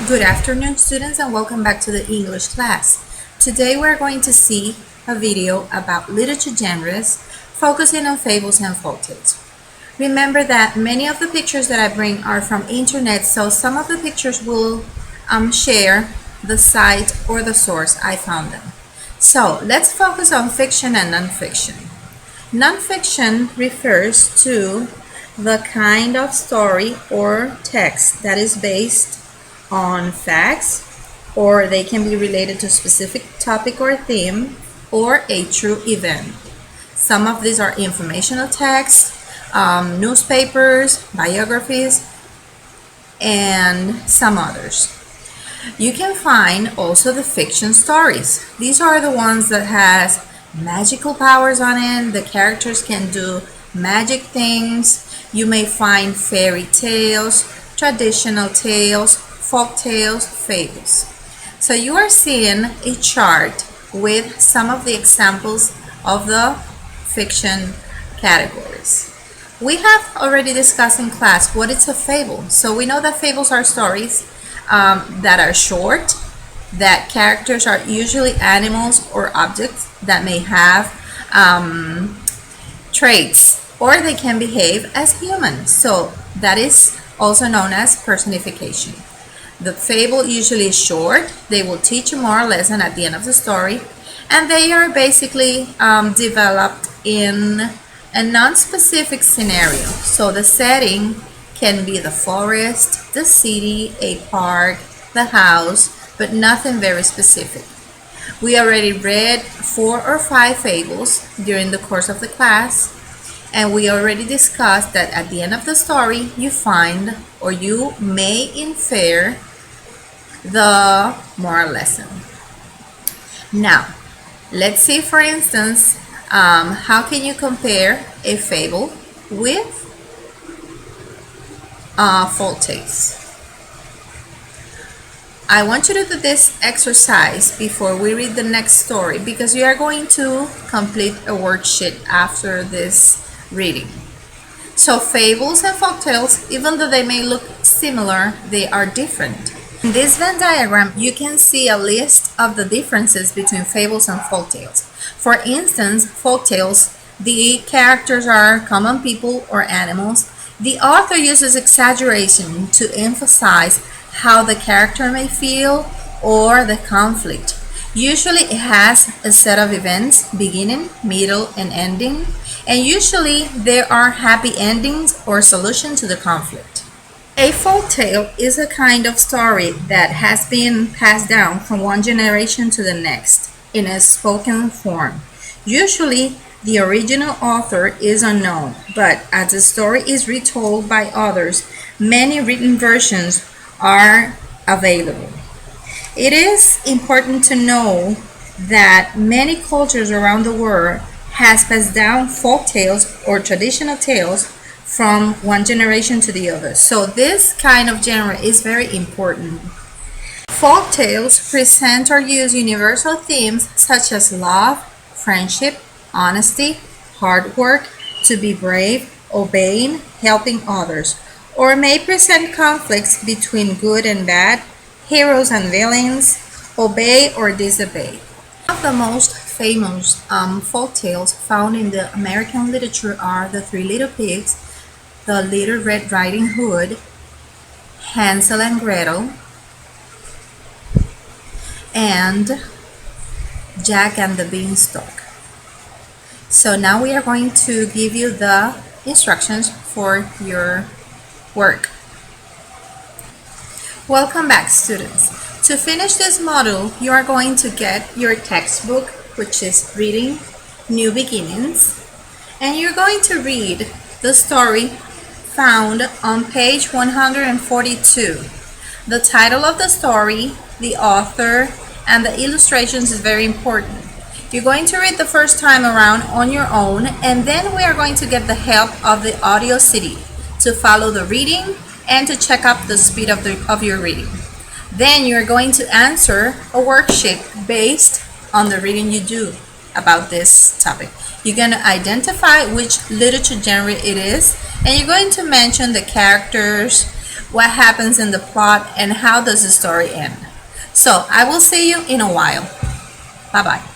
Good afternoon, students, and welcome back to the English class. Today we're going to see a video about literature genres focusing on fables and folktales. Remember that many of the pictures that I bring are from internet, so some of the pictures will share the site or the source I found them. So let's focus on fiction and nonfiction. Nonfiction refers to the kind of story or text that is based on facts, or they can be related to a specific topic or theme, or a true event. Some of these are informational texts, newspapers, biographies, and some others. You can find also the fiction stories. These are the ones that has magical powers on it. The characters can do magic things. You may find fairy tales, traditional tales, folk tales, fables. So you are seeing a chart with some of the examples of the fiction categories. We have already discussed in class what is a fable. So we know that fables are stories that are short, that characters are usually animals or objects that may have traits, or they can behave as humans. So that is also known as personification. The fable usually is short. They will teach a moral lesson at the end of the story, and they are basically developed in a non-specific scenario. So the setting can be the forest, the city, a park, the house, but nothing very specific. We already read 4 or 5 fables during the course of the class, and we already discussed that at the end of the story you find, or you may infer, the moral lesson. Now, let's see, for instance, how can you compare a fable with folktales? I want you to do this exercise before we read the next story, because you are going to complete a worksheet after this reading. So fables and folktales, even though they may look similar, they are different. In this Venn diagram, you can see a list of the differences between fables and folktales. For instance, folktales, the characters are common people or animals. The author uses exaggeration to emphasize how the character may feel or the conflict. Usually it has a set of events, beginning, middle, and ending, and usually there are happy endings or solution to the conflict. A folktale is a kind of story that has been passed down from one generation to the next in a spoken form. Usually, the original author is unknown, but as the story is retold by others, many written versions are available. It is important to know that many cultures around the world has passed down folk tales or traditional tales from one generation to the other. So this kind of genre is very important. Folk tales present or use universal themes such as love, friendship, honesty, hard work, to be brave, obeying, helping others, or may present conflicts between good and bad, heroes and villains, obey or disobey. One of the most famous folk tales found in the American literature are The Three Little Pigs, The Little Red Riding Hood, Hansel and Gretel, and Jack and the Beanstalk. So now we are going to give you the instructions for your work. Welcome back, students. To finish this module, you are going to get your textbook, which is Reading New Beginnings, and you're going to read the story found on page 142. The title of the story, the author, and the illustrations is very important. You're going to read the first time around on your own, and then we are going to get the help of the audio CD to follow the reading and to check up the speed of your reading. Then you're going to answer a worksheet based on the reading you do about this topic. You're going to identify which literature genre it is, and you're going to mention the characters, what happens in the plot, and how does the story end. So I will see you in a while. Bye bye.